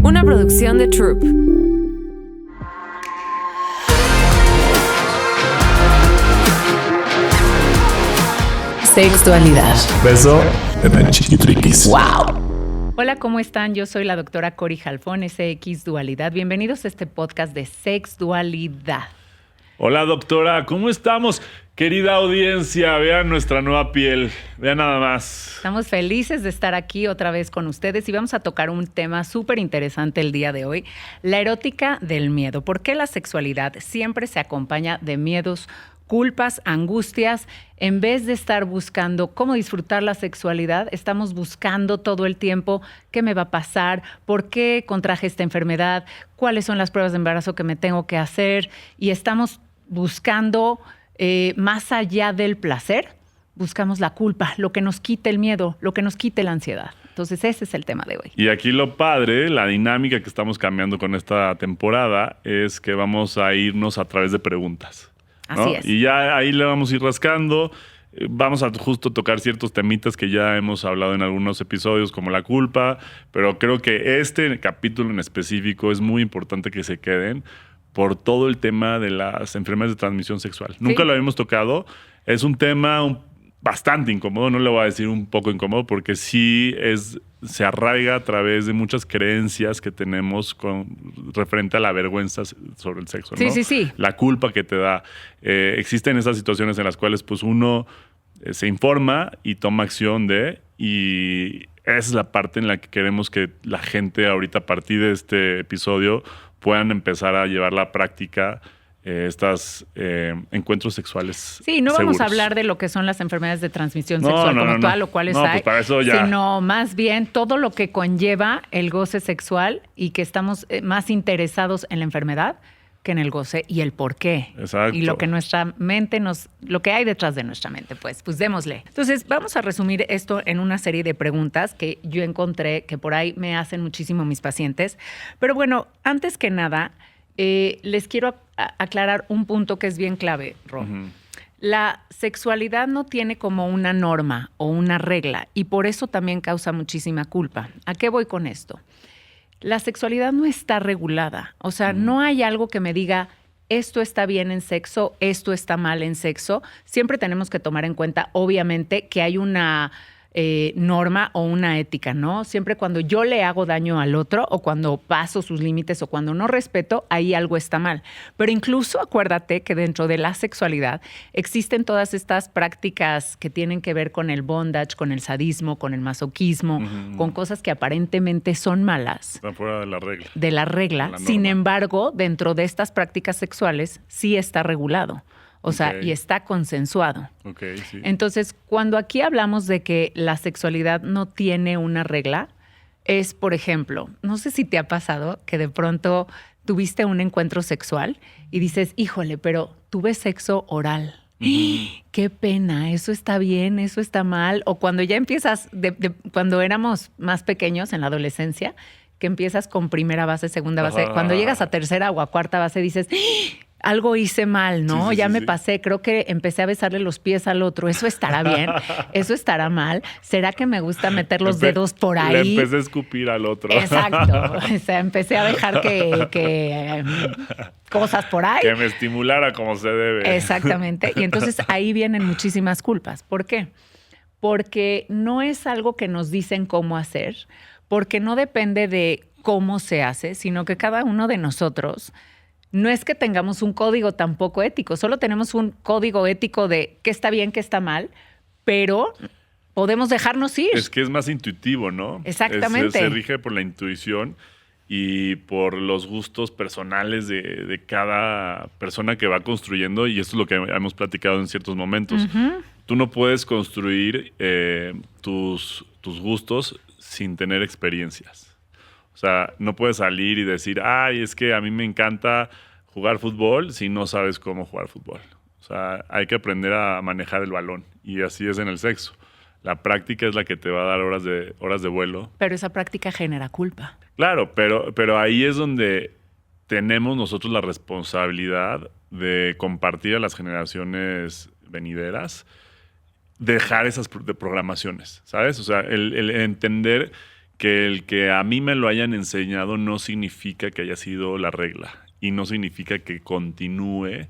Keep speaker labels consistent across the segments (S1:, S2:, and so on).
S1: Una producción de Troop. Sexualidad.
S2: Beso en el chiquitriquis.
S1: ¡Wow!
S3: Hola, ¿cómo están? Yo soy la doctora Cori Jalfón, SX Dualidad. Bienvenidos a este podcast de Sexdualidad.
S2: Hola, doctora, ¿cómo estamos? Querida audiencia, vean nuestra nueva piel, vean nada más.
S3: Estamos felices de estar aquí otra vez con ustedes y vamos a tocar un tema súper interesante el día de hoy, la erótica del miedo. ¿Por qué la sexualidad siempre se acompaña de miedos, culpas, angustias? En vez de estar buscando cómo disfrutar la sexualidad, estamos buscando todo el tiempo qué me va a pasar, por qué contraje esta enfermedad, cuáles son las pruebas de embarazo que me tengo que hacer, y estamos buscando más allá del placer, buscamos la culpa, lo que nos quite el miedo, lo que nos quite la ansiedad. Entonces ese es el tema de hoy.
S2: Y aquí lo padre, la dinámica que estamos cambiando con esta temporada es que vamos a irnos a través de preguntas, ¿no?
S3: Así es.
S2: Y ya ahí le vamos a ir rascando. Vamos a justo tocar ciertos temitas que ya hemos hablado en algunos episodios, como la culpa, pero creo que este capítulo en específico es muy importante que se queden por todo el tema de las enfermedades de transmisión sexual. Sí. Nunca lo habíamos tocado. Es un tema bastante incómodo, no le voy a decir un poco incómodo, porque sí se arraiga a través de muchas creencias que tenemos referente a la vergüenza sobre el sexo, ¿no?
S3: Sí.
S2: La culpa que te da. Existen esas situaciones en las cuales pues uno se informa y toma acción y esa es la parte en la que queremos que la gente ahorita, a partir de este episodio, puedan empezar a llevar la práctica estos encuentros sexuales.
S3: Sí, no vamos
S2: seguros.
S3: a hablar de lo que son las enfermedades de transmisión sexual como tal o cuáles hay,
S2: pues para eso ya.
S3: Sino más bien todo lo que conlleva el goce sexual y que estamos más interesados en la enfermedad que en el goce y el por qué.
S2: Exacto.
S3: Y lo que nuestra mente lo que hay detrás de nuestra mente, pues démosle. Entonces, vamos a resumir esto en una serie de preguntas que yo encontré, que por ahí me hacen muchísimo mis pacientes. Pero bueno, antes que nada, les quiero aclarar un punto que es bien clave, Ro. Uh-huh. La sexualidad no tiene como una norma o una regla y por eso también causa muchísima culpa. ¿A qué voy con esto? La sexualidad no está regulada. O sea, no hay algo que me diga esto está bien en sexo, esto está mal en sexo. Siempre tenemos que tomar en cuenta, obviamente, que hay una norma o una ética, ¿no? Siempre cuando yo le hago daño al otro o cuando paso sus límites o cuando no respeto, ahí algo está mal. Pero incluso acuérdate que dentro de la sexualidad existen todas estas prácticas que tienen que ver con el bondage, con el sadismo, con el masoquismo, con cosas que aparentemente son malas.
S2: Están fuera de la regla.
S3: De la regla. Sin embargo, dentro de estas prácticas sexuales sí está regulado. O sea, y está consensuado.
S2: Sí.
S3: Entonces, cuando aquí hablamos de que la sexualidad no tiene una regla, es, por ejemplo, no sé si te ha pasado que de pronto tuviste un encuentro sexual y dices, híjole, pero tuve sexo oral. ¡Qué pena! ¿Eso está bien? ¿Eso está mal? O cuando ya empiezas, cuando éramos más pequeños en la adolescencia, que empiezas con primera base, segunda base. Cuando llegas a tercera o a cuarta base dices, algo hice mal, ¿no?
S2: Sí,
S3: ya me pasé, creo que empecé a besarle los pies al otro. ¿Eso estará bien? ¿Eso estará mal? ¿Será que me gusta meter los dedos por ahí?
S2: Le empecé a escupir al otro.
S3: Exacto. O sea, empecé a dejar que cosas por ahí.
S2: Que me estimulara como se debe.
S3: Exactamente. Y entonces ahí vienen muchísimas culpas. ¿Por qué? Porque no es algo que nos dicen cómo hacer, porque no depende de cómo se hace, sino que cada uno de nosotros no es que tengamos un código tampoco ético, solo tenemos un código ético de qué está bien, qué está mal, pero podemos dejarnos ir.
S2: Es que es más intuitivo, ¿no?
S3: Exactamente.
S2: Se rige por la intuición y por los gustos personales de cada persona que va construyendo, y esto es lo que hemos platicado en ciertos momentos. Uh-huh. Tú no puedes construir tus gustos sin tener experiencias. O sea, no puedes salir y decir, ay, es que a mí me encanta jugar fútbol si no sabes cómo jugar fútbol. O sea, hay que aprender a manejar el balón. Y así es en el sexo. La práctica es la que te va a dar horas de vuelo.
S3: Pero esa práctica genera culpa.
S2: Claro, pero ahí es donde tenemos nosotros la responsabilidad de compartir a las generaciones venideras, dejar esas programaciones, ¿sabes? O sea, el entender que el que a mí me lo hayan enseñado no significa que haya sido la regla y no significa que continúe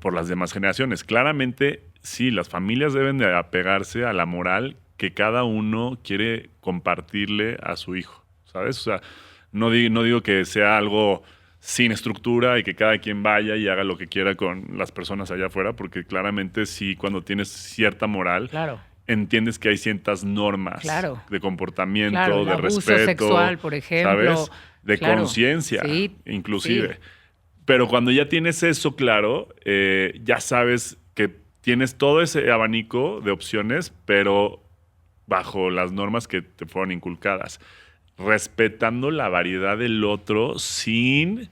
S2: por las demás generaciones. Claramente, sí, las familias deben de apegarse a la moral que cada uno quiere compartirle a su hijo, ¿sabes? O sea, no digo que sea algo sin estructura y que cada quien vaya y haga lo que quiera con las personas allá afuera, porque claramente sí, cuando tienes cierta moral,
S3: Claro.
S2: entiendes que hay ciertas normas
S3: Claro.
S2: de comportamiento,
S3: Claro, el
S2: de
S3: abuso
S2: respeto,
S3: sexual, por ejemplo.
S2: ¿sabes? De
S3: Claro.
S2: conciencia,
S3: Sí,
S2: inclusive.
S3: sí.
S2: Pero cuando ya tienes eso claro, ya sabes que tienes todo ese abanico de opciones, pero bajo las normas que te fueron inculcadas, respetando la variedad del otro sin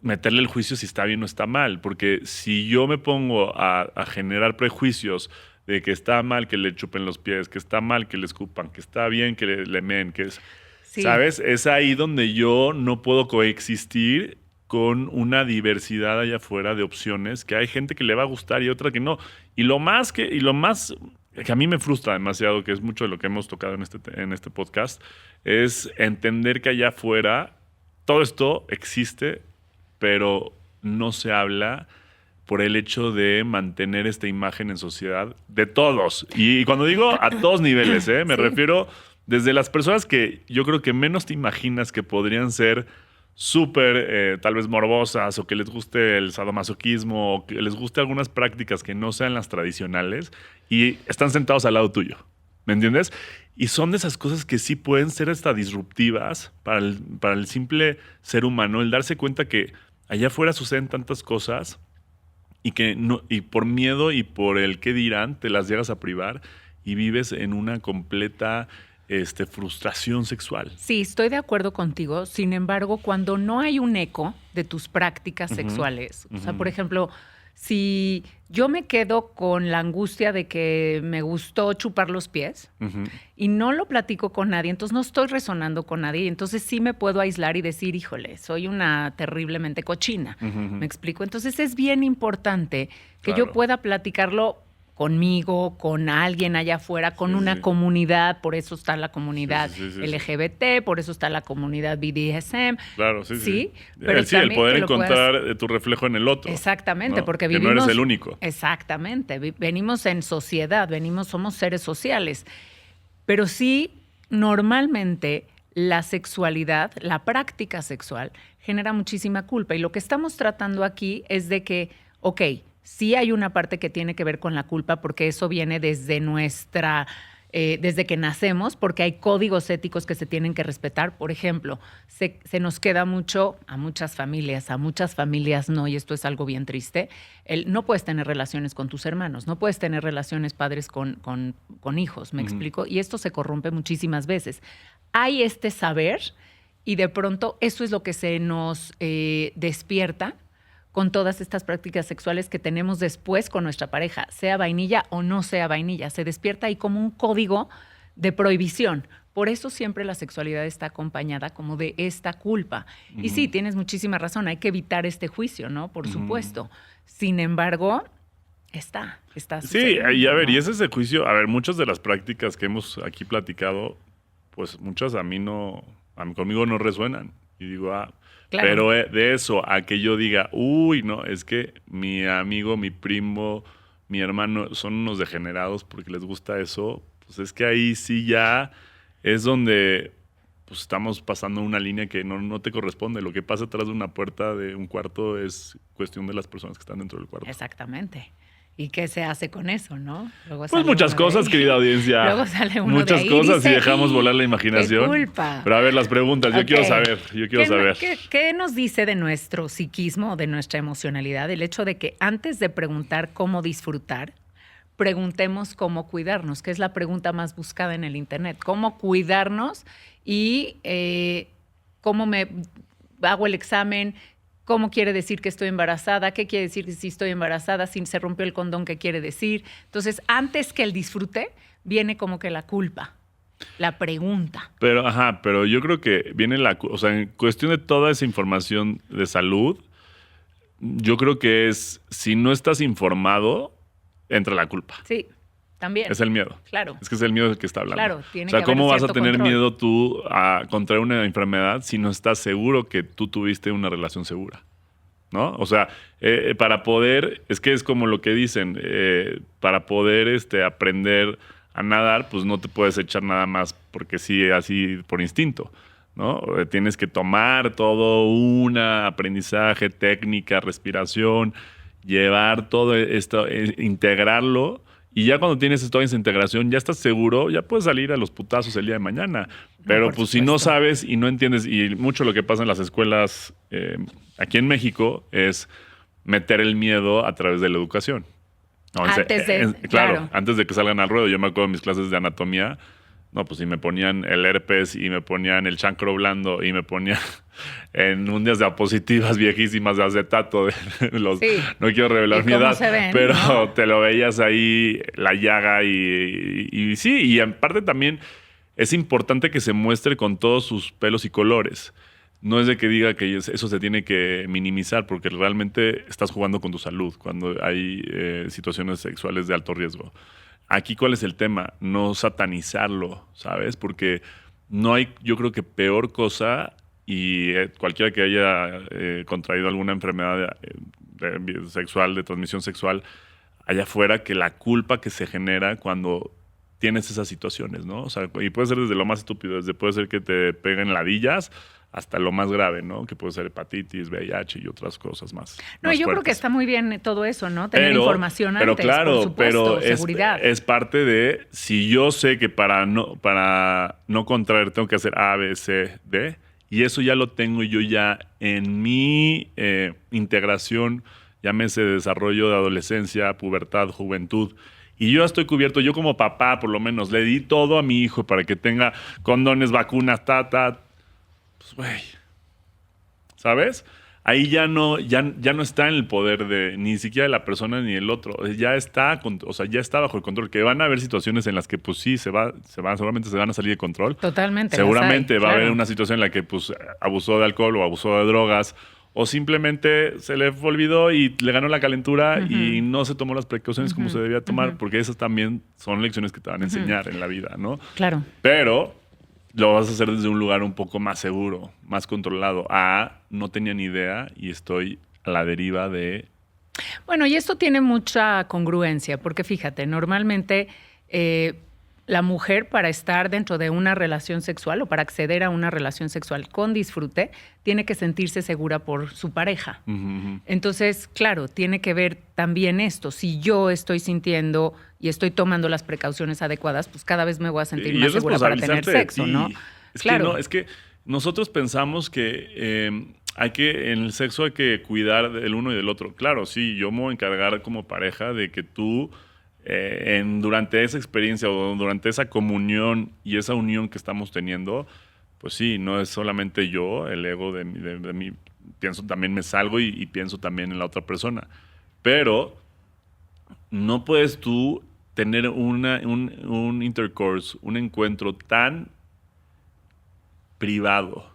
S2: meterle el juicio si está bien o está mal. Porque si yo me pongo a generar prejuicios de que está mal que le chupen los pies, que está mal que le escupan, que está bien que le meen, que es...
S3: Sí.
S2: ¿Sabes? Es ahí donde yo no puedo coexistir con una diversidad allá afuera de opciones, que hay gente que le va a gustar y otra que no. Y lo más que a mí me frustra demasiado, que es mucho de lo que hemos tocado en este podcast, es entender que allá afuera todo esto existe, pero no se habla por el hecho de mantener esta imagen en sociedad de todos. Y cuando digo a todos niveles, me refiero desde las personas que yo creo que menos te imaginas que podrían ser súper tal vez morbosas, o que les guste el sadomasoquismo, o que les guste algunas prácticas que no sean las tradicionales y están sentados al lado tuyo. ¿Me entiendes? Y son de esas cosas que sí pueden ser hasta disruptivas para el simple ser humano, el darse cuenta que allá afuera suceden tantas cosas y que no, y por miedo y por el qué dirán te las llegas a privar y vives en una completa frustración sexual.
S3: Sí, estoy de acuerdo contigo. Sin embargo, cuando no hay un eco de tus prácticas sexuales, o sea, por ejemplo, si yo me quedo con la angustia de que me gustó chupar los pies y no lo platico con nadie, entonces no estoy resonando con nadie, entonces sí me puedo aislar y decir, híjole, soy una terriblemente cochina. ¿Me explico? Entonces es bien importante que yo pueda platicarlo conmigo, con alguien allá afuera, con una comunidad, por eso está la comunidad LGBT, por eso está la comunidad BDSM.
S2: Claro, sí.
S3: Pero
S2: el poder encontrar tu reflejo en el otro.
S3: Exactamente,
S2: ¿no?
S3: porque
S2: que
S3: vivimos...
S2: no eres el único.
S3: Exactamente, venimos en sociedad, somos seres sociales. Pero sí, normalmente la sexualidad, la práctica sexual, genera muchísima culpa. Y lo que estamos tratando aquí es de que, ok, sí hay una parte que tiene que ver con la culpa, porque eso viene desde desde que nacemos, porque hay códigos éticos que se tienen que respetar. Por ejemplo, se nos queda mucho a muchas familias no, y esto es algo bien triste, no puedes tener relaciones con tus hermanos, no puedes tener relaciones padres con hijos, ¿me explico? Y esto se corrompe muchísimas veces. Hay este saber y de pronto eso es lo que se nos despierta con todas estas prácticas sexuales que tenemos después con nuestra pareja, sea vainilla o no sea vainilla. Se despierta ahí como un código de prohibición. Por eso siempre la sexualidad está acompañada como de esta culpa. Y sí, tienes muchísima razón, hay que evitar este juicio, ¿no? Por supuesto. Sin embargo, está sucediendo.
S2: Sí, y a ver,
S3: ¿no?
S2: y ese juicio, a ver, muchas de las prácticas que hemos aquí platicado, pues muchas conmigo no resuenan. Y digo, claro. Pero de eso a que yo diga, uy, no, es que mi amigo, mi primo, mi hermano son unos degenerados porque les gusta eso, pues es que ahí sí ya es donde pues estamos pasando una línea que no te corresponde. Lo que pasa atrás de una puerta de un cuarto es cuestión de las personas que están dentro del cuarto.
S3: Exactamente. ¿Y qué se hace con eso, no? Luego
S2: pues muchas cosas, querida audiencia.
S3: Luego sale uno
S2: muchas
S3: de ahí
S2: cosas
S3: dice,
S2: y dejamos volar la imaginación.
S3: ¡Qué culpa!
S2: Pero a ver, las preguntas, yo quiero saber.
S3: ¿Qué nos dice de nuestro psiquismo, de nuestra emocionalidad, el hecho de que antes de preguntar cómo disfrutar, preguntemos cómo cuidarnos, que es la pregunta más buscada en el Internet? ¿Cómo cuidarnos y cómo me hago el examen? ¿Cómo quiere decir que estoy embarazada? ¿Qué quiere decir si estoy embarazada? Si se rompió el condón, ¿qué quiere decir? Entonces, antes que el disfrute, viene como que la culpa, la pregunta.
S2: Pero yo creo que viene o sea, en cuestión de toda esa información de salud, yo creo que si no estás informado, entra la culpa.
S3: Sí, También.
S2: Es el miedo.
S3: Claro.
S2: Es que es el miedo del que está hablando.
S3: Claro, tiene
S2: o sea,
S3: que haber
S2: ¿cómo vas a
S3: cierto
S2: tener
S3: control.
S2: miedo tú a contraer una enfermedad si no estás seguro que tú tuviste una relación segura? ¿No? O sea, para poder, es que es como lo que dicen, para poder aprender a nadar, pues no te puedes echar nada más porque sí, así por instinto, ¿no? Tienes que tomar todo un aprendizaje, técnica, respiración, llevar todo esto, integrarlo. Y ya cuando tienes toda esa integración, ya estás seguro, ya puedes salir a los putazos el día de mañana. Pero
S3: por
S2: pues si no
S3: supuesto.
S2: sabes y no entiendes, y mucho lo que pasa en las escuelas aquí en México es meter el miedo a través de la educación. No,
S3: Antes de-
S2: claro,
S3: claro.
S2: antes de que salgan al ruedo. Yo me acuerdo de mis clases de anatomía. No, pues si me ponían el herpes y me ponían el chancro blando y me ponían en unas diapositivas viejísimas de acetato.
S3: Sí.
S2: No quiero revelar
S3: ¿Y
S2: mi
S3: cómo
S2: edad,
S3: se ven,
S2: pero
S3: no?
S2: te lo veías ahí, la llaga y sí. Y aparte también es importante que se muestre con todos sus pelos y colores. No es de que diga que eso se tiene que minimizar, porque realmente estás jugando con tu salud cuando hay situaciones sexuales de alto riesgo. Aquí, ¿cuál es el tema? No satanizarlo, ¿sabes? Porque no hay, yo creo que peor cosa, y cualquiera que haya contraído alguna enfermedad sexual, de transmisión sexual, allá afuera, que la culpa que se genera cuando tienes esas situaciones, ¿no? O sea, y puede ser desde lo más estúpido, puede ser que te peguen ladillas hasta lo más grave, ¿no? Que puede ser hepatitis, VIH y otras cosas más.
S3: No,
S2: más
S3: yo creo que
S2: fuertes.
S3: está muy bien todo eso, ¿no? Tener información
S2: Pero
S3: antes,
S2: claro,
S3: por supuesto,
S2: pero
S3: seguridad.
S2: es parte de, si yo sé que para no contraer tengo que hacer A, B, C, D, y eso ya lo tengo yo ya en mi integración, llámese desarrollo de adolescencia, pubertad, juventud, y yo ya estoy cubierto, yo como papá por lo menos, le di todo a mi hijo para que tenga condones, vacunas, pues güey, ¿sabes? Ahí ya no está en el poder de ni siquiera de la persona ni el otro. Ya está, o sea, ya está bajo el control. Que van a haber situaciones en las que, pues sí, seguramente se van a salir de control.
S3: Totalmente.
S2: Seguramente
S3: las
S2: va
S3: hay,
S2: a haber
S3: claro.
S2: una situación en la que, pues, abusó de alcohol o abusó de drogas. O simplemente se le olvidó y le ganó la calentura y no se tomó las precauciones como se debía tomar. Porque esas también son lecciones que te van a enseñar en la vida, ¿no?
S3: Claro.
S2: Pero lo vas a hacer desde un lugar un poco más seguro, más controlado. No tenía ni idea y estoy a la deriva de...
S3: Bueno, y esto tiene mucha congruencia, porque fíjate, normalmente la mujer para estar dentro de una relación sexual o para acceder a una relación sexual con disfrute, tiene que sentirse segura por su pareja. Entonces, claro, tiene que ver también esto. Si yo estoy sintiendo y estoy tomando las precauciones adecuadas, pues cada vez me voy a sentir
S2: Y
S3: más
S2: es
S3: segura para tener
S2: responsabilizarte de
S3: sexo,
S2: ti.
S3: ¿no?
S2: Claro. Es que nosotros pensamos que en el sexo hay que cuidar del uno y del otro. Claro, sí, yo me voy a encargar como pareja de que tú durante esa experiencia o durante esa comunión y esa unión que estamos teniendo, pues sí, no es solamente yo, el ego de mí, pienso también me salgo y pienso también en la otra persona. Pero no puedes tú tener un intercourse, un encuentro tan privado,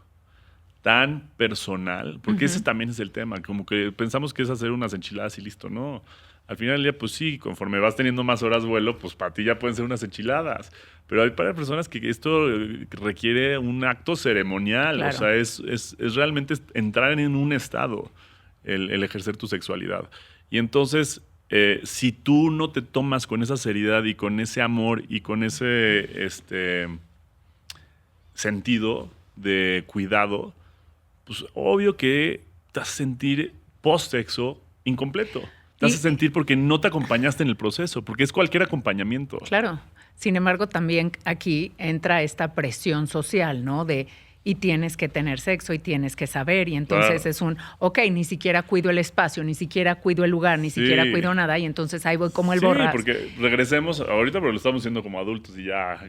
S2: tan personal, porque ese también es el tema, como que pensamos que es hacer unas enchiladas y listo, no. Al final del día, pues sí, conforme vas teniendo más horas vuelo, pues para ti ya pueden ser unas enchiladas. Pero hay para personas que esto requiere un acto ceremonial,
S3: Claro.
S2: o sea, es realmente entrar en un estado, el ejercer tu sexualidad. Y entonces, si tú no te tomas con esa seriedad y con ese amor y con ese sentido de cuidado, pues obvio que te vas a sentir post-sexo incompleto. Te vas a sentir porque no te acompañaste en el proceso, porque es cualquier acompañamiento.
S3: Claro. Sin embargo, también aquí entra esta presión social, ¿no? Y tienes que tener sexo y tienes que saber. Y entonces
S2: Claro.
S3: ni siquiera cuido el espacio, ni siquiera cuido el lugar, ni
S2: Sí.
S3: siquiera cuido nada. Y entonces ahí voy como el
S2: Sí,
S3: borras.
S2: porque regresemos, ahorita pero lo estamos haciendo como adultos y ya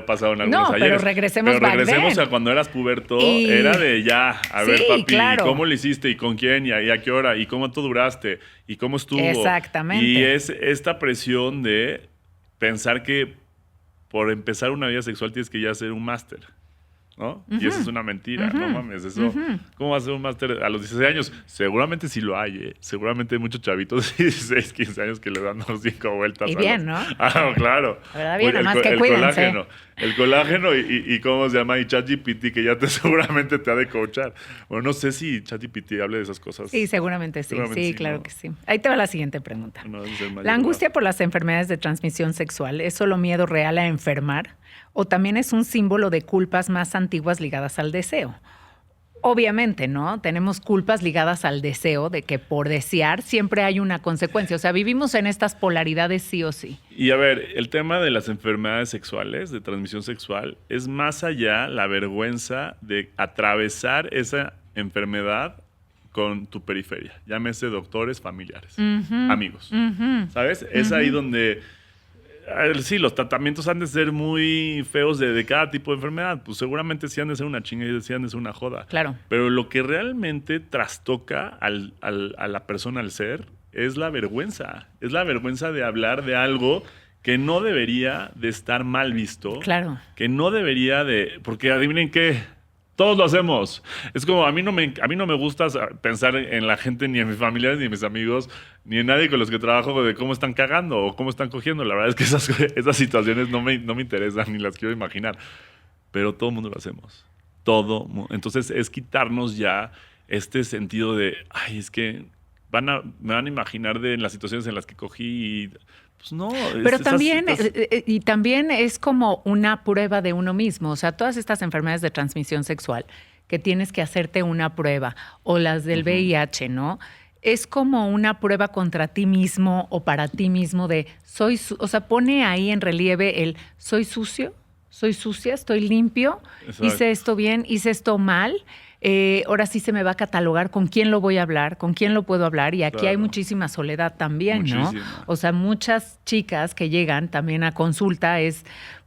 S2: pasaron algunos
S3: No, pero
S2: ayeres.
S3: regresemos
S2: Pero
S3: back
S2: regresemos
S3: then.
S2: a cuando eras puberto,
S3: Y-
S2: era de ya, a ver
S3: Sí,
S2: papi,
S3: claro.
S2: ¿y cómo lo hiciste? ¿Y con quién? ¿Y a qué hora? ¿Y cómo tú duraste? ¿Y cómo estuvo?
S3: Exactamente.
S2: Y es esta presión de pensar que por empezar una vida sexual tienes que ya ser un máster. ¿no? Y eso es una mentira, no mames, eso. ¿Cómo va a ser un máster a los 16 años? Seguramente sí lo hay, ¿eh? Seguramente hay muchos chavitos de 16, 15 años que le dan 5 vueltas.
S3: Y bien, ¿no?
S2: Claro.
S3: La verdad, bien,
S2: Oye,
S3: nada más que cuídense.
S2: El colágeno y ¿cómo se llama? Y ChatGPT, que ya seguramente te ha de coachar. Bueno, no sé si ChatGPT hable de esas cosas.
S3: Sí, seguramente sí. Sí, claro
S2: ¿no?
S3: que sí. Ahí te va la siguiente pregunta.
S2: No, es el mayor
S3: ¿La angustia por las enfermedades de transmisión sexual es solo miedo real a enfermar o también es un símbolo de culpas más antiguas ligadas al deseo? Obviamente, ¿no? Tenemos culpas ligadas al deseo de que por desear siempre hay una consecuencia. O sea, vivimos en estas polaridades sí o sí.
S2: Y a ver, el tema de las enfermedades sexuales, de transmisión sexual, es más allá la vergüenza de atravesar esa enfermedad con tu periferia. Llámese doctores, familiares, amigos. ¿Sabes? Es ahí donde... Sí, los tratamientos han de ser muy feos de cada tipo de enfermedad. Pues seguramente sí han de ser una chinga y sí han de ser una joda.
S3: Claro.
S2: Pero lo que realmente trastoca a la persona, al ser, es la vergüenza. Es la vergüenza de hablar de algo que no debería de estar mal visto.
S3: Claro.
S2: Que no debería de... Porque adivinen qué... Todos lo hacemos. Es como, a mí no me gusta pensar en la gente, ni en mis familiares, ni en mis amigos, ni en nadie con los que trabajo, de cómo están cagando o cómo están cogiendo. La verdad es que esas situaciones no me interesan ni las quiero imaginar. Pero todo el mundo lo hacemos. Entonces es quitarnos ya este sentido de, ay, es que me van a imaginar de las situaciones en las que cogí y... Pues no,
S3: pero también es como una prueba de uno mismo. O sea, todas estas enfermedades de transmisión sexual que tienes que hacerte una prueba o las del VIH, ¿no? Es como una prueba contra ti mismo o para ti mismo de o sea, pone ahí en relieve el soy sucio, soy sucia, estoy limpio,
S2: Exacto.
S3: Hice esto bien, hice esto mal. Ahora sí se me va a catalogar con quién lo voy a hablar, con quién lo puedo hablar. Y aquí hay muchísima soledad también, ¿no? O sea, muchas chicas que llegan también a consulta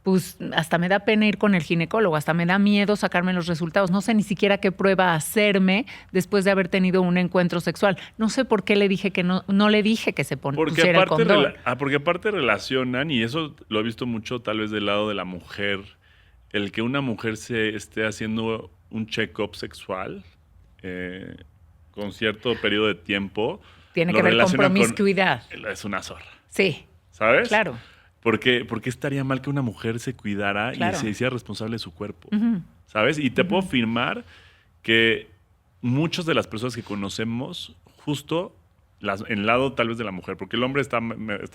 S3: pues hasta me da pena ir con el ginecólogo, hasta me da miedo sacarme los resultados. No sé ni siquiera qué prueba hacerme después de haber tenido un encuentro sexual. No sé por qué le dije que no le dije que se pusiera el condón.
S2: Porque aparte relacionan, y eso lo he visto mucho tal vez del lado de la mujer, el que una mujer se esté haciendo un check-up sexual con cierto periodo de tiempo.
S3: Tiene que ver con promiscuidad.
S2: Es una zorra.
S3: Sí.
S2: ¿Sabes?
S3: Claro.
S2: ¿Por qué estaría mal que una mujer se cuidara y se hiciera responsable de su cuerpo? ¿Sabes? Y te puedo afirmar que muchas de las personas que conocemos, justo en el lado tal vez de la mujer, porque el hombre está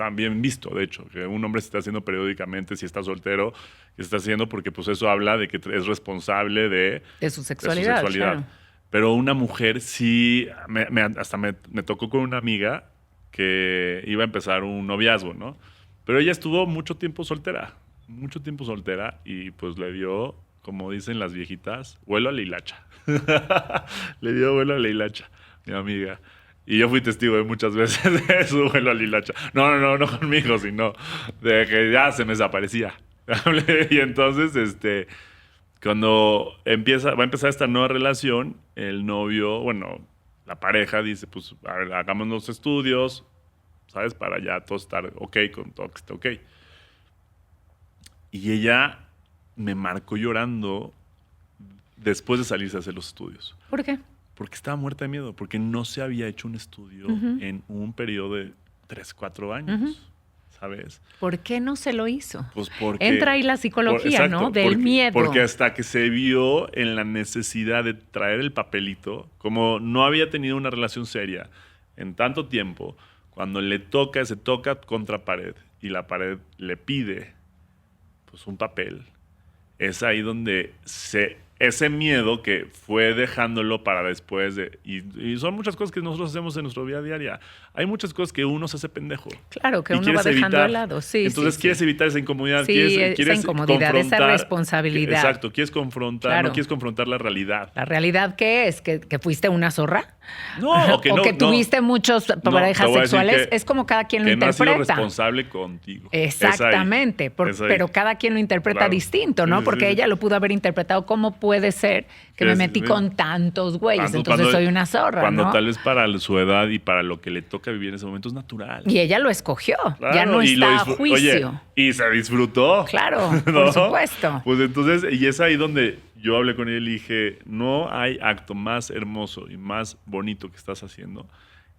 S2: bien visto, de hecho, que un hombre se está haciendo periódicamente, si está soltero, que se está haciendo porque pues eso habla de que es responsable de
S3: su sexualidad. Claro.
S2: Pero una mujer sí, hasta me tocó con una amiga que iba a empezar un noviazgo, ¿no? Pero ella estuvo mucho tiempo soltera y pues le dio, como dicen las viejitas, vuelo a la hilacha. Le dio vuelo a la hilacha, mi amiga. Y yo fui testigo de muchas veces de su vuelo a la hilacha. No conmigo, sino de que ya se me desaparecía. Y entonces, cuando va a empezar esta nueva relación, el novio, la pareja dice, pues, a ver, hagamos los estudios, ¿sabes? Para ya todo estar ok, con todo que esté ok. Y ella me marcó llorando después de salirse a hacer los estudios.
S3: ¿Por qué?
S2: Porque estaba muerta de miedo, porque no se había hecho un estudio en un periodo de 3, 4 años, ¿sabes?
S3: ¿Por qué no se lo hizo?
S2: Pues porque...
S3: Entra ahí la psicología, ¿no? Del miedo.
S2: Porque hasta que se vio en la necesidad de traer el papelito, como no había tenido una relación seria en tanto tiempo, cuando se toca contra pared y la pared le pide pues un papel, es ahí donde ese miedo que fue dejándolo para después y son muchas cosas que nosotros hacemos en nuestra vida diaria. Hay muchas cosas que uno se hace pendejo.
S3: Claro, que uno va dejando de lado. Sí,
S2: entonces quieres evitar esa incomodidad.
S3: Sí,
S2: quieres
S3: esa incomodidad, esa responsabilidad.
S2: Exacto, quieres confrontar, no quieres confrontar la realidad.
S3: ¿La realidad qué es? ¿Que fuiste una zorra?
S2: No, que
S3: o
S2: no.
S3: O que tuviste muchos parejas sexuales. Es como cada quien lo interpreta.
S2: Que no has sido responsable contigo.
S3: Exactamente. Pero cada quien lo interpreta distinto, ¿no? Porque ella lo pudo haber interpretado como puede ser que me metí con tantos güeyes, entonces soy una zorra,
S2: cuando
S3: ¿no?
S2: tal vez para su edad y para lo que le toca vivir en ese momento es natural.
S3: Y ella lo escogió,
S2: Claro,
S3: ya no
S2: y lo
S3: está a
S2: disfr-
S3: juicio.
S2: Oye, y se disfrutó.
S3: Claro,
S2: ¿no?
S3: por supuesto.
S2: Pues entonces, y es ahí donde yo hablé con ella y le dije, no hay acto más hermoso y más bonito que estás haciendo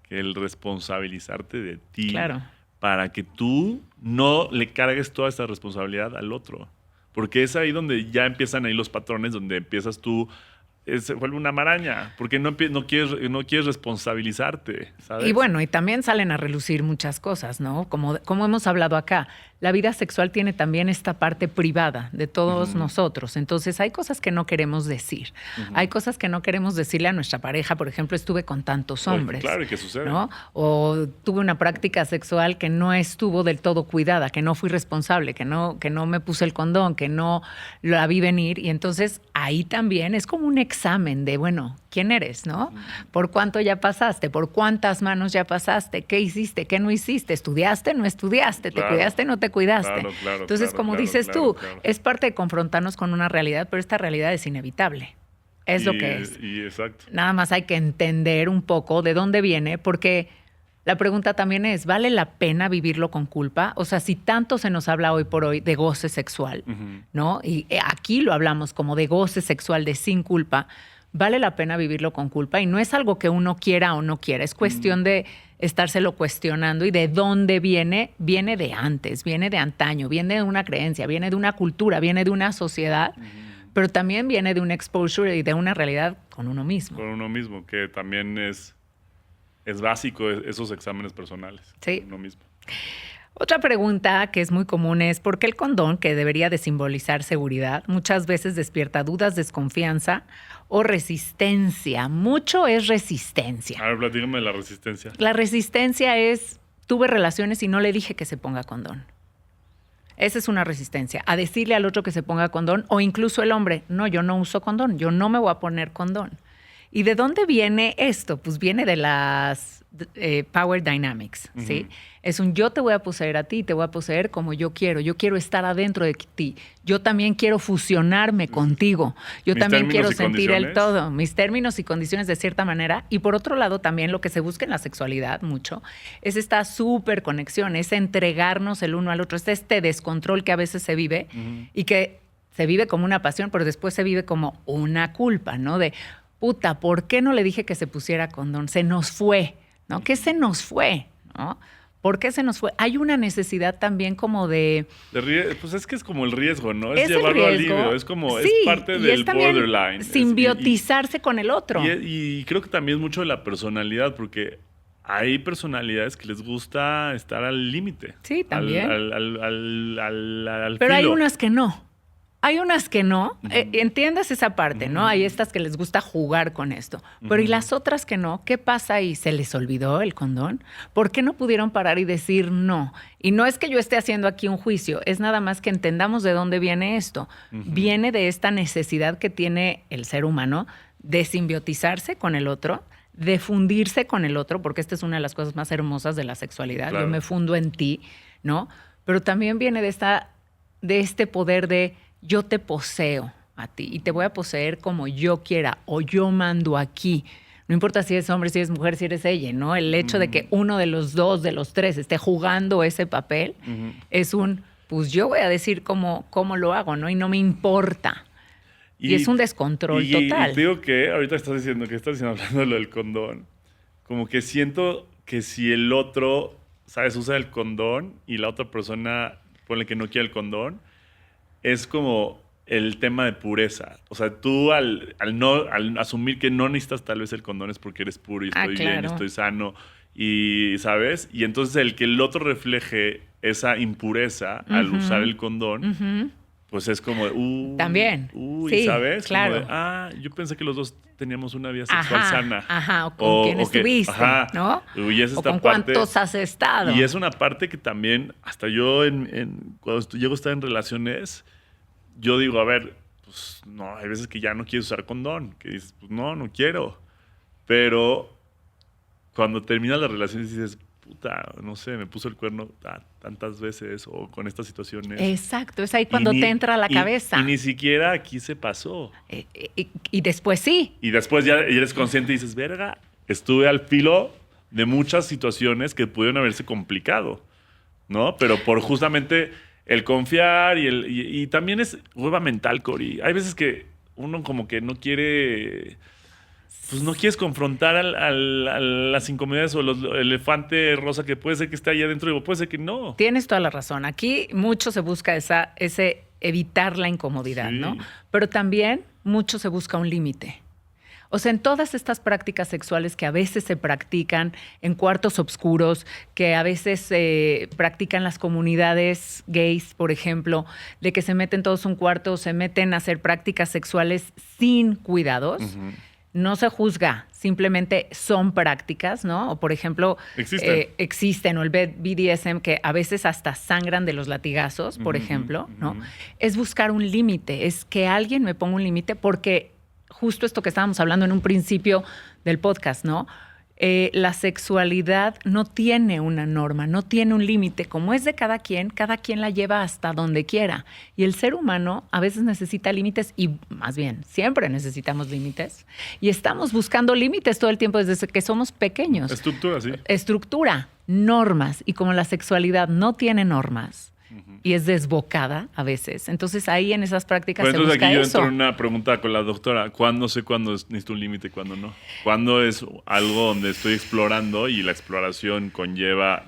S2: que el responsabilizarte de ti.
S3: Claro.
S2: Para que tú no le cargues toda esta responsabilidad al otro. Porque es ahí donde ya empiezan ahí los patrones, donde empiezas tú, se vuelve una maraña, porque no quieres responsabilizarte, ¿sabes?
S3: Y bueno, y también salen a relucir muchas cosas, ¿no? Como hemos hablado acá, la vida sexual tiene también esta parte privada de todos nosotros. Entonces, hay cosas que no queremos decir. Hay cosas que no queremos decirle a nuestra pareja. Por ejemplo, estuve con tantos hombres.
S2: Claro, ¿y qué sucede?
S3: ¿No? O tuve una práctica sexual que no estuvo del todo cuidada, que no fui responsable, que no me puse el condón, que no la vi venir. Y entonces, ahí también es como un examen de, bueno, ¿quién eres, no? ¿Por cuánto ya pasaste? ¿Por cuántas manos ya pasaste? ¿Qué hiciste? ¿Qué no hiciste? ¿Estudiaste? ¿No estudiaste?
S2: Claro.
S3: ¿Te cuidaste? ¿No te cuidaste?
S2: Claro,
S3: Entonces,
S2: claro,
S3: como
S2: claro,
S3: dices
S2: claro,
S3: tú,
S2: claro.
S3: es parte de confrontarnos con una realidad, pero esta realidad es inevitable. Es lo que es.
S2: Y exacto.
S3: Nada más hay que entender un poco de dónde viene, porque la pregunta también es, ¿vale la pena vivirlo con culpa? O sea, si tanto se nos habla hoy por hoy de goce sexual, ¿no? Y aquí lo hablamos como de goce sexual, de sin culpa, ¿vale la pena vivirlo con culpa? Y no es algo que uno quiera o no quiera, es cuestión de estárselo cuestionando. ¿Y de dónde viene? Viene de antes, viene de antaño, viene de una creencia, viene de una cultura, viene de una sociedad, pero también viene de un exposure y de una realidad con uno mismo.
S2: Con uno mismo, que también es básico esos exámenes personales.
S3: Sí.
S2: Con uno mismo.
S3: Otra pregunta que es muy común es ¿por qué el condón, que debería de simbolizar seguridad, muchas veces despierta dudas, desconfianza o resistencia? Mucho es resistencia.
S2: A ver, platícame de la resistencia.
S3: La resistencia es, tuve relaciones y no le dije que se ponga condón. Esa es una resistencia. A decirle al otro que se ponga condón, o incluso el hombre, no, yo no uso condón, yo no me voy a poner condón. ¿Y de dónde viene esto? Pues viene de las Power Dynamics, ¿sí? Es un yo te voy a poseer a ti, te voy a poseer como yo quiero estar adentro de ti, yo también quiero fusionarme contigo, yo
S2: Mis
S3: también quiero
S2: términos y
S3: sentir el
S2: condiciones.
S3: todo, mis términos y condiciones de cierta manera. Y por otro lado también lo que se busca en la sexualidad mucho es esta súper conexión, es entregarnos el uno al otro, es este descontrol que a veces se vive y que se vive como una pasión, pero después se vive como una culpa, ¿no? De, puta, ¿por qué no le dije que se pusiera condón? Se nos fue, ¿no? ¿Qué se nos fue, no? ¿Por qué se nos fue? Hay una necesidad también como de...
S2: Pues es que es como el riesgo, ¿no?
S3: Es el
S2: llevarlo al
S3: riesgo.
S2: límite. Es como,
S3: Sí,
S2: es parte
S3: y
S2: del
S3: es también
S2: borderline.
S3: simbiotizarse con el otro.
S2: Y creo que también es mucho de la personalidad, porque hay personalidades que les gusta estar al límite.
S3: Sí, también.
S2: Al
S3: Pero hay
S2: filo.
S3: unas que no. Hay unas que no. Entiendas esa parte, ¿no? Hay estas que les gusta jugar con esto. Pero ¿y las otras que no? ¿Qué pasa ahí? ¿Se les olvidó el condón? ¿Por qué no pudieron parar y decir no? Y no es que yo esté haciendo aquí un juicio, es nada más que entendamos de dónde viene esto. Viene de esta necesidad que tiene el ser humano de simbiotizarse con el otro, de fundirse con el otro, porque esta es una de las cosas más hermosas de la sexualidad.
S2: Claro.
S3: Yo me fundo en ti, ¿no? Pero también viene de este poder de yo te poseo a ti y te voy a poseer como yo quiera o yo mando aquí. No importa si eres hombre, si eres mujer, si eres ella, ¿no? El hecho de que uno de los dos, de los tres, esté jugando ese papel es pues yo voy a decir cómo lo hago, ¿no? Y no me importa. Y es un descontrol total.
S2: Y te digo que ahorita estás diciendo hablando de lo del condón. Como que siento que si el otro, ¿sabes? Usa el condón y la otra persona ponle que no quiere el condón, es como el tema de pureza. O sea, tú al asumir que no necesitas tal vez el condón es porque eres puro y estoy bien,
S3: claro.
S2: estoy sano, y ¿sabes? Y entonces el otro refleje esa impureza al usar el condón, pues es como,
S3: también. Sí,
S2: ¿sabes?
S3: claro.
S2: Como de, yo pensé que los dos teníamos una vida sexual sana.
S3: Ajá, o con quién estuviste, ¿no?
S2: Y es
S3: o
S2: esta
S3: con
S2: parte,
S3: cuántos has estado.
S2: y es una parte que también, hasta yo cuando llego a estar en relaciones, yo digo, a ver, pues no, hay veces que ya no quieres usar condón, que dices, pues no quiero. Pero cuando terminas las relaciones dices, puta, no sé, me puso el cuerno tantas veces o con estas situaciones.
S3: Exacto, es ahí cuando te entra a la cabeza.
S2: Y ni siquiera aquí se pasó.
S3: Y después sí.
S2: Y después ya eres consciente y dices, verga, estuve al filo de muchas situaciones que pudieron haberse complicado, ¿no? Pero por justamente el confiar y también es hueva mental, Cori. Hay veces que uno como que no quiere... Pues no quieres confrontar a las incomodidades o el elefante rosa que puede ser que esté ahí adentro y puede ser que no.
S3: Tienes toda la razón. Aquí mucho se busca ese evitar la incomodidad,
S2: Sí.
S3: ¿no? Pero también mucho se busca un límite. O sea, en todas estas prácticas sexuales que a veces se practican en cuartos oscuros, que a veces se practican las comunidades gays, por ejemplo, de que se meten todos a un cuarto, se meten a hacer prácticas sexuales sin cuidados. Uh-huh. No se juzga, simplemente son prácticas, ¿no? O por ejemplo, existen, o el BDSM, que a veces hasta sangran de los latigazos, por ejemplo, ¿no? Es buscar un límite, es que alguien me ponga un límite, porque justo esto que estábamos hablando en un principio del podcast, ¿no? La sexualidad no tiene una norma, no tiene un límite. Como es de cada quien la lleva hasta donde quiera. Y el ser humano a veces necesita límites, y más bien, siempre necesitamos límites. Y estamos buscando límites todo el tiempo desde que somos pequeños.
S2: Estructura, sí.
S3: Estructura, normas. Y como la sexualidad no tiene normas, y es desbocada a veces. Entonces, ahí en esas prácticas se busca eso.
S2: Entonces, aquí yo entro en una pregunta con la doctora. ¿Cuándo sé cuándo necesito un límite y cuándo no? ¿Cuándo es algo donde estoy explorando y la exploración conlleva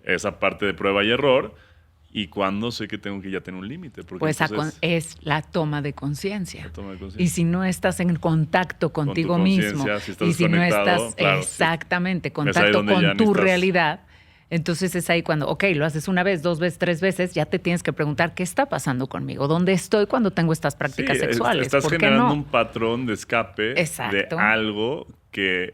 S2: esa parte de prueba y error? ¿Y cuándo sé que tengo que ya tener un límite?
S3: Pues entonces, es la toma de conciencia. Y si no estás en contacto contigo mismo,
S2: si
S3: y si no estás exactamente contacto con tu realidad, entonces es ahí cuando, ok, lo haces una vez, 2 veces, 3 veces, ya te tienes que preguntar qué está pasando conmigo, dónde estoy cuando tengo estas prácticas sexuales.
S2: Estás generando un patrón de escape de algo que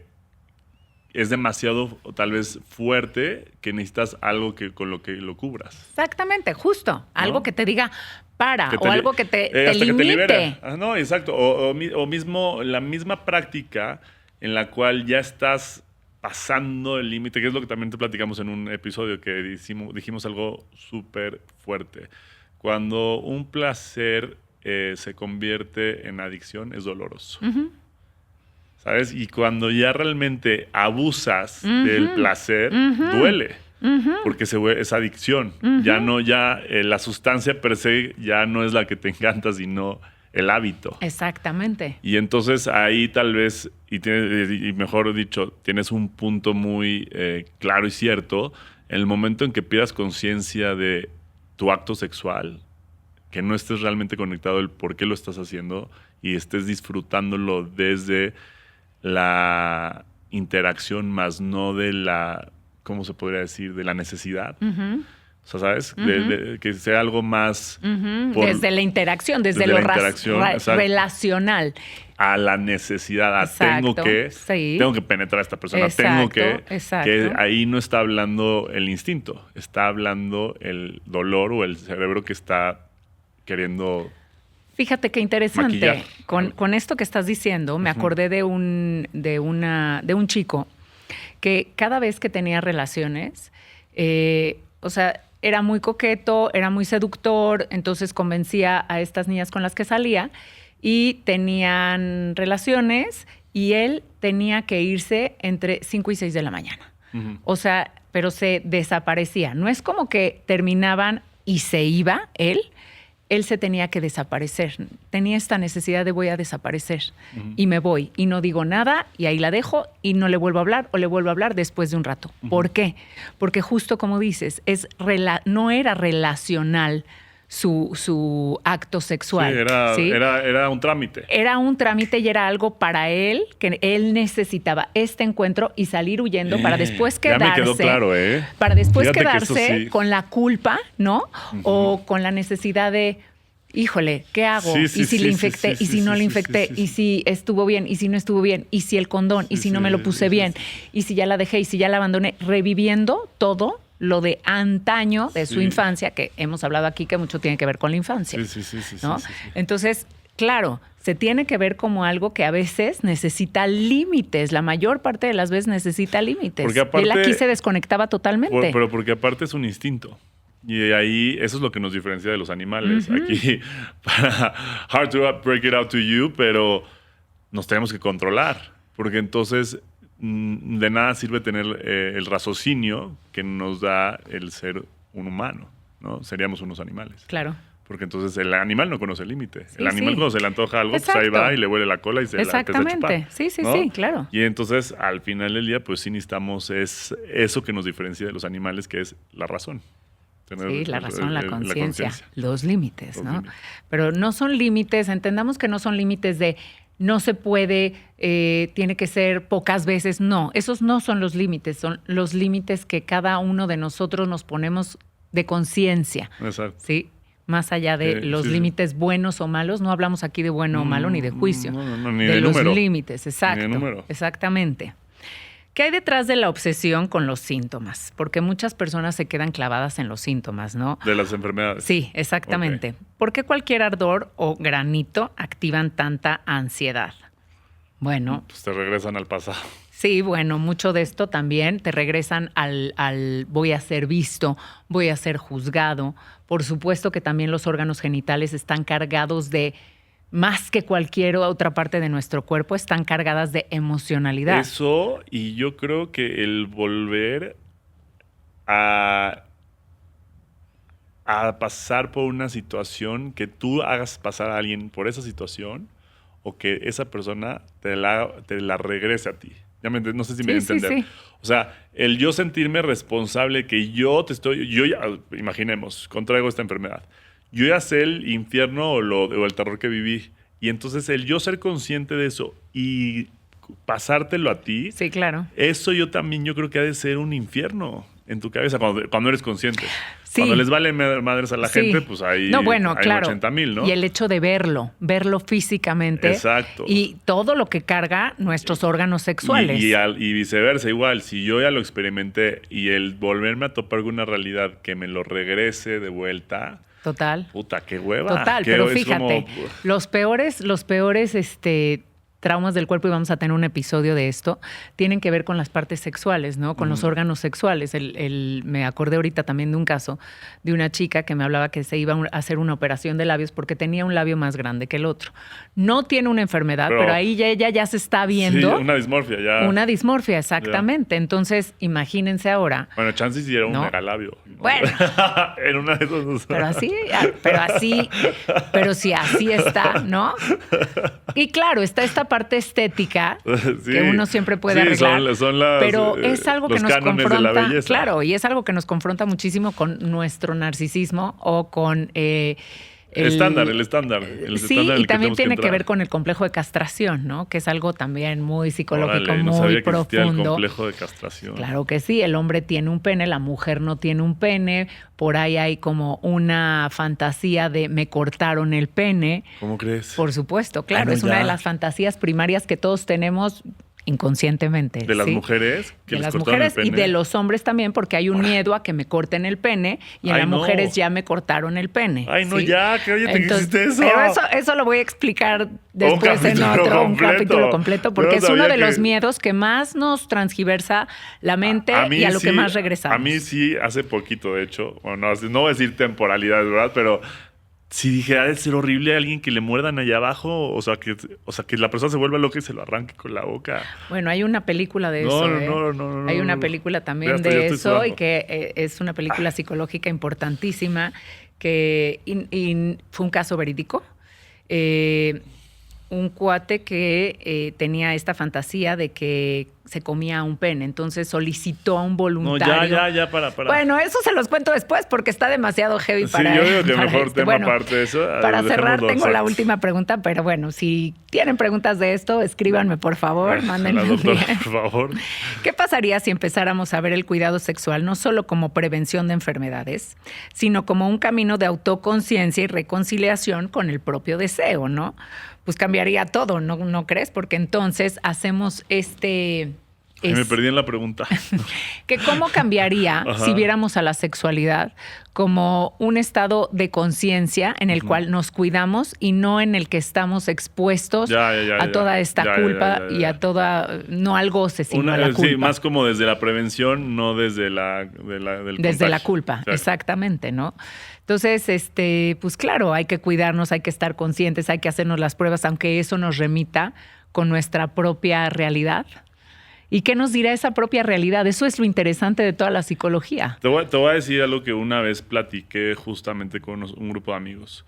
S2: es demasiado, tal vez, fuerte, que necesitas algo con lo que lo cubras.
S3: Exactamente, justo. ¿No? Algo que te diga para, o algo que te limite.
S2: Que te no, exacto. O mismo la misma práctica en la cual ya estás pasando el límite, que es lo que también te platicamos en un episodio que dijimos algo súper fuerte. Cuando un placer se convierte en adicción, es doloroso. Uh-huh. ¿Sabes? Y cuando ya realmente abusas del placer, duele. Porque es adicción. Ya la sustancia per se ya no es la que te encanta, sino el hábito.
S3: Exactamente.
S2: Y entonces ahí tal vez, y mejor dicho, tienes un punto muy claro y cierto, en el momento en que pidas conciencia de tu acto sexual, que no estés realmente conectado el por qué lo estás haciendo y estés disfrutándolo desde la interacción, más no de la, ¿cómo se podría decir? De la necesidad. O sea, ¿sabes? Que sea algo más...
S3: desde la interacción, desde lo relacional.
S2: A la necesidad. Tengo que penetrar a esta persona.
S3: Exacto,
S2: que ahí no está hablando el instinto. Está hablando el dolor o el cerebro que está queriendo...
S3: Fíjate qué interesante. Con esto que estás diciendo, me acordé de un chico que cada vez que tenía relaciones, o sea, era muy coqueto, era muy seductor, entonces convencía a estas niñas con las que salía y tenían relaciones y él tenía que irse entre 5 y 6 de la mañana. O sea, pero se desaparecía. No es como que terminaban y se iba él se tenía que desaparecer. Tenía esta necesidad de voy a desaparecer y me voy y no digo nada y ahí la dejo y no le vuelvo a hablar o le vuelvo a hablar después de un rato. ¿Por qué? Porque justo como dices, no era relacional su acto sexual.
S2: Sí, era un trámite.
S3: Era un trámite y era algo para él, que él necesitaba este encuentro y salir huyendo para después quedarse.
S2: Ya me quedó claro,
S3: Para después quedarse con la culpa, ¿no? O con la necesidad de, híjole, ¿qué hago? ¿Y si le infecté? ¿Y si no le infecté? ¿Y si estuvo bien? ¿Y si no estuvo bien? ¿Y si el condón? ¿Y si no me lo puse bien? ¿Y si ya la dejé? ¿Y si ya la abandoné? Reviviendo todo lo de antaño de su infancia, que hemos hablado aquí que mucho tiene que ver con la infancia. ¿no? Entonces, claro, se tiene que ver como algo que a veces necesita límites. La mayor parte de las veces necesita límites.
S2: Porque aparte,
S3: él aquí se desconectaba totalmente.
S2: Pero porque aparte es un instinto. Y ahí eso es lo que nos diferencia de los animales. Aquí, hard to break it out to you, pero nos tenemos que controlar. Porque entonces de nada sirve tener el raciocinio que nos da el ser un humano, ¿no? Seríamos unos animales.
S3: Claro.
S2: Porque entonces el animal no conoce el límite.
S3: Sí,
S2: el animal cuando se le antoja algo, pues ahí va y le huele la cola y se la empieza a chupar.
S3: Exactamente. Sí,
S2: ¿no?
S3: sí, claro.
S2: Y entonces al final del día, pues sí necesitamos eso que nos diferencia de los animales, que es la razón.
S3: Sí, la razón, la conciencia, los límites,
S2: Los
S3: ¿no?
S2: límites.
S3: Pero no son límites, entendamos que no son límites de no se puede, tiene que ser pocas veces. No, esos no son los límites, son los límites que cada uno de nosotros nos ponemos de conciencia.
S2: Exacto.
S3: ¿Sí? Más allá de los límites buenos o malos, no hablamos aquí de bueno o malo ni de juicio.
S2: No, ni
S3: de
S2: de
S3: los
S2: número.
S3: límites, exacto.
S2: Ni de número.
S3: Exactamente. ¿Qué hay detrás de la obsesión con los síntomas? Porque muchas personas se quedan clavadas en los síntomas, ¿no?
S2: De las enfermedades.
S3: Sí, exactamente.
S2: Ok.
S3: ¿Por qué cualquier ardor o granito activan tanta ansiedad? Bueno,
S2: Pues te regresan al pasado.
S3: sí, bueno, mucho de esto también te regresan al voy a ser visto, voy a ser juzgado. Por supuesto que también los órganos genitales están cargados de, más que cualquier otra parte de nuestro cuerpo, están cargadas de emocionalidad.
S2: Eso, y yo creo que el volver a pasar por una situación, que tú hagas pasar a alguien por esa situación, o que esa persona te la regrese a ti. No sé si me voy a
S3: Sí,
S2: entender.
S3: sí.
S2: O sea, el yo sentirme responsable que yo imaginemos, contraigo esta enfermedad. Yo ya sé el infierno o el terror que viví. Y entonces el yo ser consciente de eso y pasártelo a ti,
S3: Sí, claro.
S2: eso yo creo que ha de ser un infierno en tu cabeza cuando eres consciente.
S3: Sí.
S2: Cuando les vale madres a la
S3: Sí.
S2: gente, pues ahí
S3: No, bueno,
S2: hay
S3: claro.
S2: 80,000, ¿no?
S3: Y el hecho de verlo físicamente.
S2: Exacto.
S3: Y todo lo que carga nuestros órganos sexuales.
S2: Y viceversa, igual, si yo ya lo experimenté y el volverme a topar con una realidad que me lo regrese de vuelta,
S3: Total.
S2: puta, qué hueva.
S3: Total,
S2: Qué-
S3: pero
S2: es
S3: fíjate,
S2: como-
S3: los peores traumas del cuerpo, y vamos a tener un episodio de esto, tienen que ver con las partes sexuales, ¿no? Con los órganos sexuales. Me acordé ahorita también de un caso de una chica que me hablaba que se iba a hacer una operación de labios porque tenía un labio más grande que el otro. No tiene una enfermedad, pero ahí ella ya se está viendo.
S2: Sí, una dismorfia ya.
S3: Una dismorfia, exactamente. Entonces, imagínense ahora.
S2: Bueno, chances sí era un
S3: No.
S2: megalabio.
S3: Bueno.
S2: En una de esas dos.
S3: Pero si así está, ¿no? Y claro, está esta parte estética
S2: Sí.
S3: que uno siempre puede
S2: Sí,
S3: arreglar.
S2: son las,
S3: pero es algo que
S2: los
S3: nos
S2: cánones de la
S3: confronta,
S2: belleza.
S3: claro, y es algo que nos confronta muchísimo con nuestro narcisismo o con
S2: El estándar.
S3: sí,
S2: estándar en
S3: y
S2: el que
S3: también
S2: tenemos
S3: tiene que
S2: entrar.
S3: ver con el complejo de castración, ¿no? Que es algo también muy psicológico,
S2: Órale, no
S3: muy
S2: sabía que existía el
S3: profundo.
S2: complejo de castración.
S3: Claro que sí, el hombre tiene un pene, la mujer no tiene un pene, por ahí hay como una fantasía de me cortaron el pene.
S2: ¿Cómo crees?
S3: Por supuesto, claro,
S2: no,
S3: es una
S2: ya.
S3: de las fantasías primarias que todos tenemos inconscientemente.
S2: De las
S3: ¿sí?
S2: mujeres que
S3: De
S2: les
S3: las
S2: cortaron
S3: mujeres
S2: el
S3: y
S2: pene.
S3: de los hombres también, porque hay un miedo a que me corten el pene y en
S2: Ay,
S3: las
S2: no.
S3: mujeres ya me cortaron el pene.
S2: Ay, no,
S3: ¿sí?
S2: ya, cállate, que hiciste eso.
S3: Pero eso lo voy a explicar después en
S2: capítulo
S3: un
S2: completo.
S3: capítulo completo, porque
S2: Yo no
S3: es uno
S2: sabía
S3: de los
S2: que-
S3: miedos que más nos transgiversa la mente y a lo que
S2: sí,
S3: más regresamos.
S2: A mí sí, hace poquito, de hecho, bueno, no voy a decir temporalidad, ¿verdad? Pero sí dije, ha de ser horrible a alguien que le muerdan allá abajo, o sea, que la persona se vuelva loca y se lo arranque con la boca.
S3: Bueno, hay una película de
S2: No,
S3: eso.
S2: no,
S3: Hay
S2: no,
S3: una
S2: no.
S3: película también
S2: Ya estoy-
S3: de
S2: ya estoy
S3: eso
S2: sudando.
S3: y que es una película psicológica importantísima que fue un caso verídico. Un cuate que tenía esta fantasía de que se comía un pene, entonces solicitó a un
S2: No,
S3: voluntario.
S2: ya, para.
S3: Bueno, eso se los cuento después porque está demasiado heavy
S2: Sí,
S3: para
S2: yo digo que
S3: para
S2: mejor
S3: este.
S2: tema aparte de eso.
S3: Para cerrar,
S2: dejémoslo
S3: tengo la
S2: exacto.
S3: última pregunta, pero bueno, si tienen preguntas de esto, escríbanme, por favor, mándenme
S2: La
S3: un
S2: doctora,
S3: DM.
S2: por favor.
S3: ¿Qué pasaría si empezáramos a ver el cuidado sexual no solo como prevención de enfermedades, sino como un camino de autoconciencia y reconciliación con el propio deseo, ¿no? Pues cambiaría todo, ¿no crees? Porque entonces hacemos
S2: Ay, me perdí en la pregunta.
S3: Que cómo cambiaría
S2: Ajá.
S3: si viéramos a la sexualidad como un estado de conciencia en el cual nos cuidamos y no en el que estamos expuestos a toda esta culpa y a toda, no al goce, sino a la culpa.
S2: Sí, más como desde la prevención, no desde del
S3: desde la
S2: contagio.
S3: culpa,
S2: Exacto.
S3: exactamente, ¿no? Entonces, pues claro, hay que cuidarnos, hay que estar conscientes, hay que hacernos las pruebas, aunque eso nos remita con nuestra propia realidad. ¿Y qué nos dirá esa propia realidad? Eso es lo interesante de toda la psicología.
S2: Te voy a decir algo que una vez platiqué justamente con un grupo de amigos.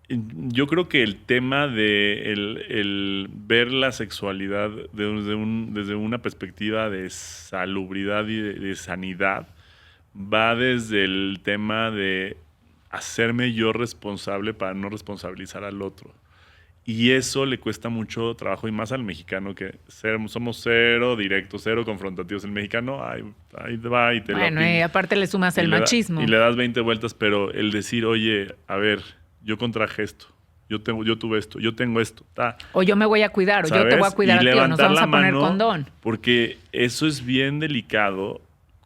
S2: Yo creo que el tema de el ver la sexualidad desde una perspectiva de salubridad y de sanidad va desde el tema de hacerme yo responsable para no responsabilizar al otro. Y eso le cuesta mucho trabajo, y más al mexicano, que somos cero directos, cero confrontativos. El mexicano, ahí va y te lo
S3: Bueno,
S2: pinta.
S3: y aparte le sumas el machismo.
S2: Y le das 20 vueltas, pero el decir, oye, a ver, yo contraje esto, yo tuve esto, yo tengo esto.
S3: O yo me voy a cuidar, o yo te
S2: ¿sabes?
S3: voy a cuidar
S2: Y
S3: a ti, o nos
S2: levantar
S3: vamos
S2: la
S3: a poner
S2: mano,
S3: condón.
S2: Porque eso es bien delicado,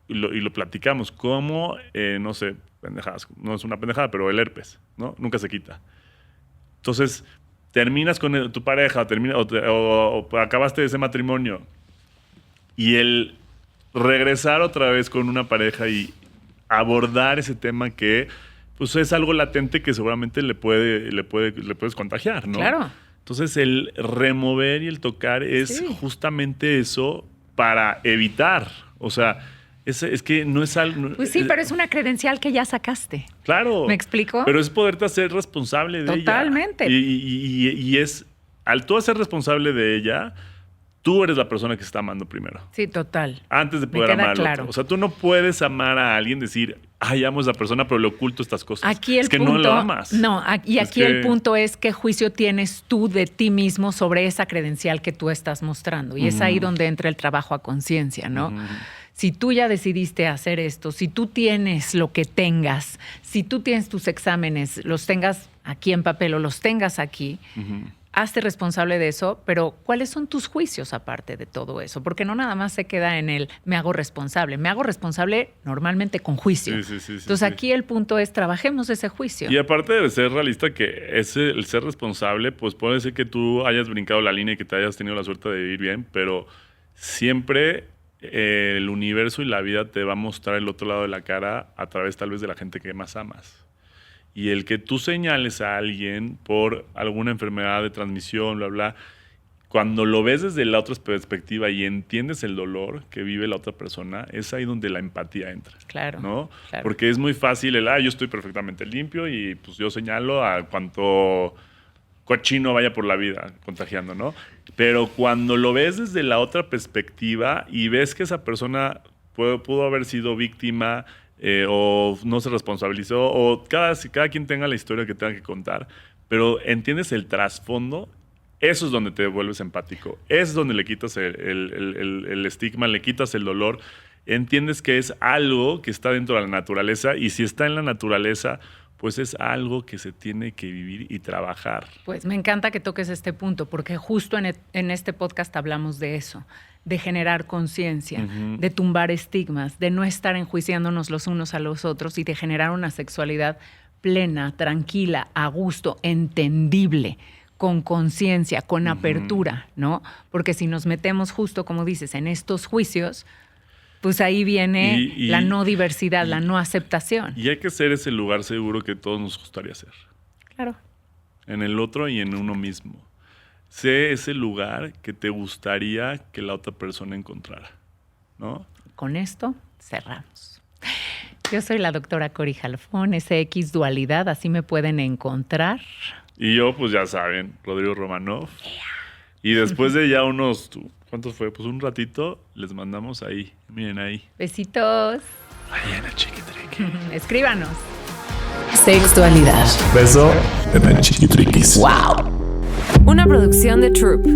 S2: y lo platicamos. Como, no sé, pendejadas, no es una pendejada, pero el herpes, ¿no? Nunca se quita. Entonces, terminas con tu pareja, o acabaste ese matrimonio, y el regresar otra vez con una pareja y abordar ese tema que pues es algo latente que seguramente le puedes contagiar, ¿no?
S3: Claro.
S2: Entonces el remover y el tocar es justamente eso para evitar. O sea, es que no es algo...
S3: Pues sí, pero es una credencial que ya sacaste.
S2: Claro.
S3: ¿Me explico?
S2: Pero es poderte hacer responsable de ella.
S3: Totalmente.
S2: Y es, al tú hacer responsable de ella, tú eres la persona que se está amando primero.
S3: Sí, total.
S2: Antes de
S3: Me
S2: poder
S3: queda
S2: amar al
S3: claro.
S2: otro. O sea, tú no puedes amar a alguien, decir, ay, amo a esa persona, pero le oculto estas cosas.
S3: Aquí el
S2: es que
S3: punto,
S2: no lo amas.
S3: No, y
S2: Es
S3: aquí el punto es qué juicio tienes tú de ti mismo sobre esa credencial que tú estás mostrando. Y es ahí donde entra el trabajo a conciencia, ¿no? Si tú ya decidiste hacer esto, si tú tienes lo que tengas, si tú tienes tus exámenes, los tengas aquí en papel o los tengas aquí, hazte responsable de eso, pero ¿cuáles son tus juicios aparte de todo eso? Porque no nada más se queda en el me hago responsable. Me hago responsable normalmente con juicio.
S2: Sí.
S3: Entonces aquí el punto es trabajemos ese juicio.
S2: Y aparte de ser realista, que el ser responsable, pues puede ser que tú hayas brincado la línea y que te hayas tenido la suerte de vivir bien, pero siempre el universo y la vida te va a mostrar el otro lado de la cara a través tal vez de la gente que más amas. Y el que tú señales a alguien por alguna enfermedad de transmisión, bla, bla, cuando lo ves desde la otra perspectiva y entiendes el dolor que vive la otra persona, es ahí donde la empatía entra.
S3: Claro,
S2: ¿no?
S3: claro.
S2: Porque es muy fácil yo estoy perfectamente limpio y pues yo señalo a cuanto cochino vaya por la vida contagiando, ¿no? Pero cuando lo ves desde la otra perspectiva y ves que esa persona pudo haber sido víctima o no se responsabilizó, o cada quien tenga la historia que tenga que contar, pero entiendes el trasfondo, eso es donde te vuelves empático, es donde le quitas el estigma, le quitas el dolor, entiendes que es algo que está dentro de la naturaleza, y si está en la naturaleza, pues es algo que se tiene que vivir y trabajar.
S3: Pues me encanta que toques este punto, porque justo en este podcast hablamos de eso, de generar conciencia, de tumbar estigmas, de no estar enjuiciándonos los unos a los otros y de generar una sexualidad plena, tranquila, a gusto, entendible, con conciencia, con apertura, ¿no? Porque si nos metemos justo, como dices, en estos juicios, pues ahí viene la no diversidad, la no aceptación.
S2: Y hay que ser ese lugar seguro que todos nos gustaría ser.
S3: Claro.
S2: En el otro y en uno mismo. Sé ese lugar que te gustaría que la otra persona encontrara, ¿no?
S3: Con esto cerramos. Yo soy la doctora Cori Jalfón, SX Dualidad, así me pueden encontrar.
S2: Y yo, pues ya saben, Rodrigo Romanov. Y después de ya ¿cuántos fue? Pues un ratito, les mandamos ahí. Miren ahí.
S3: Besitos.
S2: Ahí en el chiquitriqui.
S3: Escríbanos.
S1: Sexualidad.
S2: Beso en el chiquitriquis.
S1: ¡Wow! Una producción de Troop.